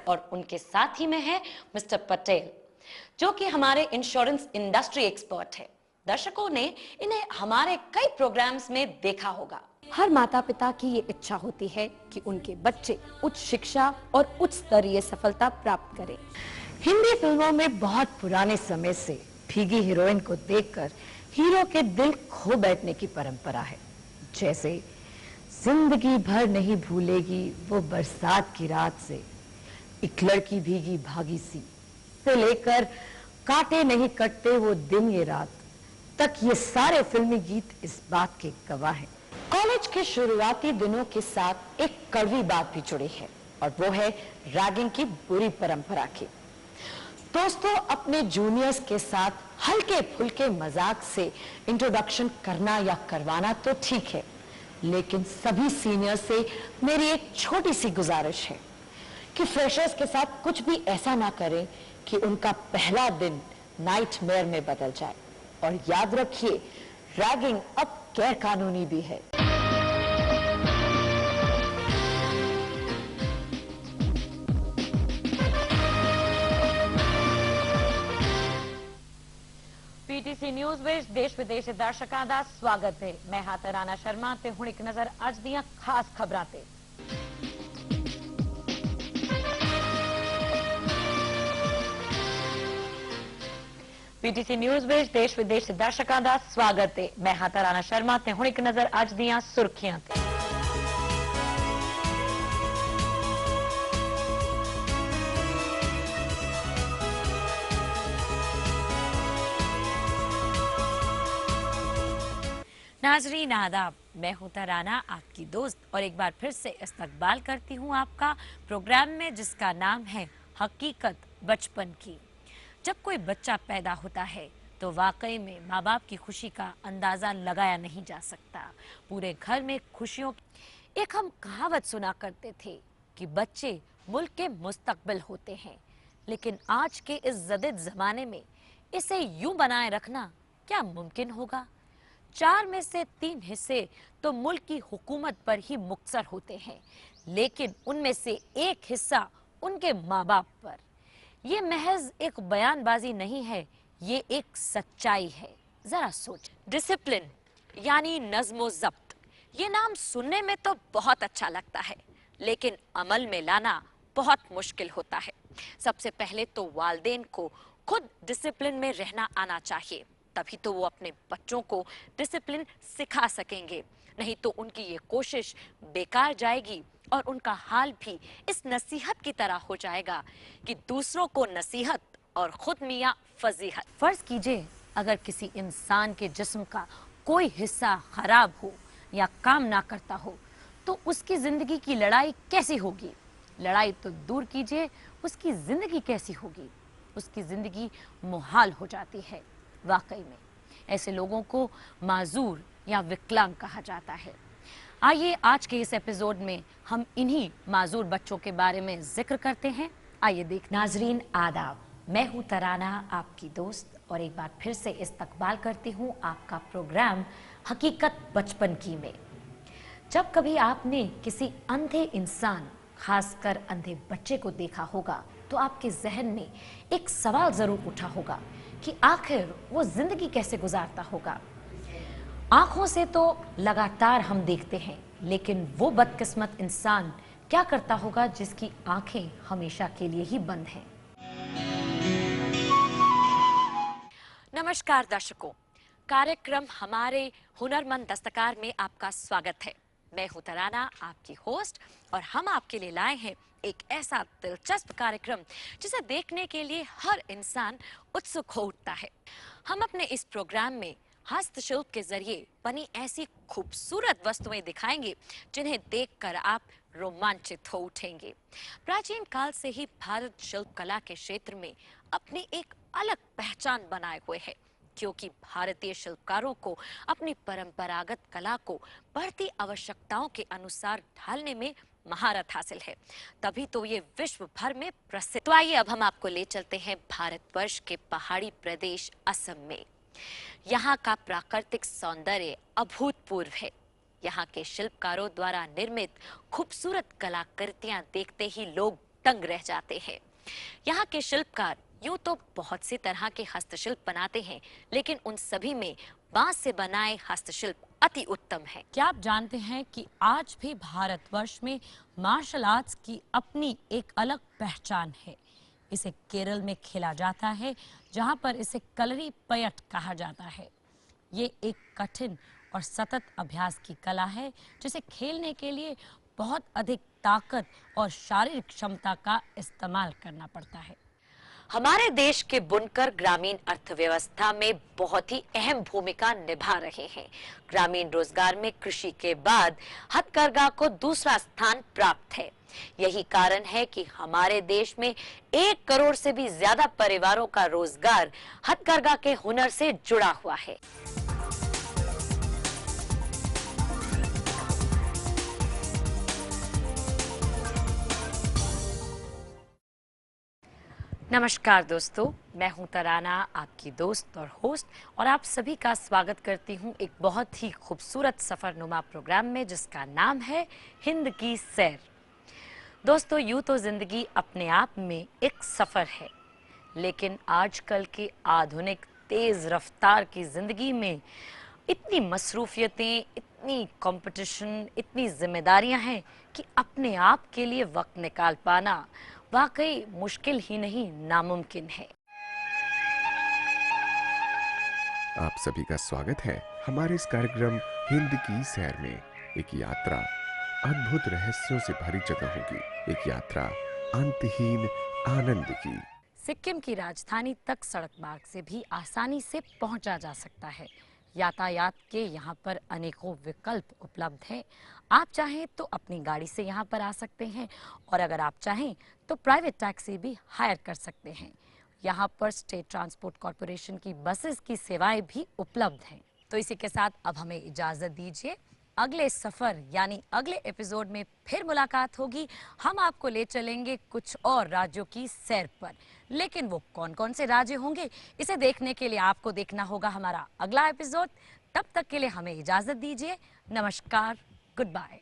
और उनके साथ ही में है मिस्टर पटेल, जो कि हमारे इंश्योरेंस इंडस्ट्री एक्सपर्ट है। दर्शकों ने इन्हें हमारे कई प्रोग्राम्स में देखा होगा। हर माता पिता की ये इच्छा होती है कि उनके बच्चे उच्च शिक्षा और उच्च स्तरीय सफलता प्राप्त करें। हिंदी फिल्मों में बहुत पुराने समय से भीगी हीरोइन को देखकर हीरो के दिल खो बैठने की परंपरा है। जैसे जिंदगी भर नहीं भूलेगी वो बरसात की रात से, एक लड़की भीगी भागी सी, से लेकर कांटे नहीं कटते वो दिन ये रात तक, ये सारे फिल्मी गीत इस बात के गवाह हैं। कॉलेज के शुरुआती दिनों के साथ एक कड़वी बात भी जुड़ी है और वो है रैगिंग की बुरी परंपरा की। दोस्तों, अपने जूनियर्स के साथ हल्के फुल्के मजाक से इंट्रोडक्शन करना या करवाना तो ठीक है, लेकिन सभी सीनियर से मेरी एक छोटी सी गुजारिश है कि फ्रेशर्स के साथ कुछ भी ऐसा ना करें कि उनका पहला दिन नाइटमेयर में बदल जाए। और याद रखिए, रैगिंग अब गैर कानूनी भी है। पीटीसी न्यूज़ ਵਿੱਚ ਦੇਸ਼ ਵਿਦੇਸ਼ ਦੇ ਦਰਸ਼ਕਾਂ ਦਾ ਸਵਾਗਤ ਹੈ। ਮੈਂ ਹਾਂ ਤਰਾਨਾ ਸ਼ਰਮਾ ਤੇ ਹੁਣ ਇੱਕ ਨਜ਼ਰ ਅੱਜ ਦੀਆਂ ਖਾਸ ਖਬਰਾਂ ਤੇ। ਪੀਟੀਸੀ ਨਿਊਜ਼ ਵਿੱਚ ਦੇਸ਼ ਵਿਦੇਸ਼ ਦੇ ਦਰਸ਼ਕਾਂ ਦਾ ਸਵਾਗਤ ਹੈ। ਮੈਂ ਹਾਂ ਤਰਾਨਾ ਸ਼ਰਮਾ ਤੇ ਹੁਣ ਇੱਕ ਨਜ਼ਰ ਅੱਜ ਦੀਆਂ ਸੁਰਖੀਆਂ ਤੇ। नाजरीन आदाब, मैं हूं तराना, आपकी दोस्त, और एक बार फिर से इस्तकबाल करती हूं आपका प्रोग्राम में जिसका नाम है हकीकत बचपन की। जब कोई बच्चा पैदा होता है तो वाकई में माँ बाप की खुशी का अंदाजा लगाया नहीं जा सकता। पूरे घर में खुशियों की एक हम कहावत सुना करते थे कि बच्चे मुल्क के मुस्तकबिल होते हैं, लेकिन आज के इस जदीद जमाने में इसे यूं बनाए रखना क्या मुमकिन होगा? 4 में से 3 हिस्से तो मुल्क की हुकूमत पर ही मुक्तसर होते हैं, लेकिन उनमें से एक हिस्सा उनके माँ बाप पर। ये महज एक बयानबाजी नहीं है, ये एक सच्चाई है। जरा सोच, डिसिप्लिन यानी नज्म ज़ब्त, ये नाम सुनने में तो बहुत अच्छा लगता है, लेकिन अमल में लाना बहुत मुश्किल होता है। सबसे पहले तो वालिदैन को खुद डिसिप्लिन में रहना आना चाहिए, तभी तो वो अपने बच्चों को डिसिप्लिन सिखा सकेंगे, नहीं तो उनकी ये कोशिश बेकार जाएगी और उनका हाल भी इस नसीहत की तरह हो जाएगा कि दूसरों को नसीहत और खुद मियाँ फजीहत। फर्ज कीजिए अगर किसी इंसान के जिस्म का कोई हिस्सा खराब हो या काम ना करता हो तो उसकी जिंदगी की लड़ाई कैसी होगी? लड़ाई तो दूर कीजिए, उसकी जिंदगी कैसी होगी? उसकी जिंदगी मुहाल हो जाती है। वाकई में ऐसे लोगों को माजूर या विकलांग कहा जाता है। आइए आज के इस एपिसोड में हम इन्हीं माजूर बच्चों के बारे में जिक्र करते हैं। आइए देख। नाजरीन आदाब, मैं हूं तराना, आपकी दोस्त, और एक बार फिर से इस्तकबाल करती हूं आपका प्रोग्राम हकीकत बचपन की में। जब कभी आपने किसी अंधे इंसान, खासकर अंधे बच्चे को देखा होगा तो आपके जहन में एक सवाल जरूर उठा होगा कि आखिर वो जिंदगी कैसे गुजारता होगा। आंखों से तो लगातार हम देखते हैं, लेकिन वो बदकिस्मत इंसान क्या करता होगा जिसकी आंखें हमेशा के लिए ही बंद हैं। नमस्कार दर्शकों, कार्यक्रम हमारे हुनरमंद दस्तकार में आपका स्वागत है। मैं हूं तराना, आपकी होस्ट, और हम आपके लिए लाए हैं एक ऐसा दिलचस्प कार्यक्रम जिसे देखने के लिए हर इंसान उत्सुक हो उठता है। हम अपने इस प्रोग्राम में हस्तशिल्प के जरिए बनी ऐसी खूबसूरत वस्तुएं दिखाएंगे जिन्हें देखकर आप रोमांचित हो उठेंगे। प्राचीन काल से ही भारत शिल्प कला के क्षेत्र में अपनी एक अलग पहचान बनाए हुए है, क्योंकि भारतीय शिल्पकारों को अपनी परंपरागत कला को बढ़ती आवश्यकताओं के अनुसार ढालने में महारत हासिल है, तभी तो ये विश्व भर में प्रसिद्ध। तो आइए अब हम आपको ले चलते हैं भारतवर्ष के पहाड़ी प्रदेश असम में। यहाँ का प्राकृतिक सौंदर्य अभूतपूर्व है। यहाँ के शिल्पकारों द्वारा निर्मित खूबसूरत कलाकृतियां देखते ही लोग दंग रह जाते हैं। यहाँ के शिल्पकार यूं तो बहुत सी तरह के हस्तशिल्प बनाते हैं, लेकिन उन सभी में बांस से बनाए हस्तशिल्प अति उत्तम है। क्या आप जानते हैं कि आज भी भारतवर्ष में मार्शल आर्ट्स की अपनी एक अलग पहचान है। इसे केरल में खेला जाता है, जहां पर इसे कलरी पयट कहा जाता है। ये एक कठिन और सतत अभ्यास की कला है, जिसे खेलने के लिए बहुत अधिक ताकत और शारीरिक क्षमता का इस्तेमाल करना पड़ता है। हमारे देश के बुनकर ग्रामीण अर्थव्यवस्था में बहुत ही अहम भूमिका निभा रहे हैं। ग्रामीण रोजगार में कृषि के बाद हथकरघा को दूसरा स्थान प्राप्त है। यही कारण है कि हमारे देश में 1 करोड़ से भी ज्यादा परिवारों का रोजगार हथकरघा के हुनर से जुड़ा हुआ है। नमस्कार दोस्तों, मैं हूं तराना, आपकी दोस्त और होस्ट, और आप सभी का स्वागत करती हूं एक बहुत ही खूबसूरत सफरनुमा प्रोग्राम में, जिसका नाम है हिंद की सैर। दोस्तों, यूं तो जिंदगी अपने आप में एक सफर है, लेकिन आजकल की आधुनिक तेज रफ्तार की जिंदगी में इतनी मसरूफियतें, इतनी कंपटीशन, इतनी जिम्मेदारियां हैं कि अपने आप के लिए वक्त निकाल पाना वाकई मुश्किल ही नहीं, नामुमकिन है। आप सभी का स्वागत है हमारे इस कार्यक्रम हिंद की सैर में। एक यात्रा अद्भुत रहस्यों से भरी जगह होगी, एक यात्रा अंतहीन आनंद की। सिक्किम की राजधानी तक सड़क मार्ग से भी आसानी से पहुंचा जा सकता है। यातायात के यहाँ पर अनेकों विकल्प उपलब्ध हैं। आप चाहें तो अपनी गाड़ी से यहाँ पर आ सकते हैं, और अगर आप चाहें तो प्राइवेट टैक्सी भी हायर कर सकते हैं। यहाँ पर स्टेट ट्रांसपोर्ट कॉरपोरेशन की बसेस की सेवाएं भी उपलब्ध हैं। तो इसी के साथ अब हमें इजाजत दीजिए। अगले सफर यानी अगले एपिसोड में फिर मुलाकात होगी। हम आपको ले चलेंगे कुछ और राज्यों की सैर पर, लेकिन वो कौन कौन से राज्य होंगे, इसे देखने के लिए आपको देखना होगा हमारा अगला एपिसोड। तब तक के लिए हमें इजाजत दीजिए। नमस्कार, गुड बाय।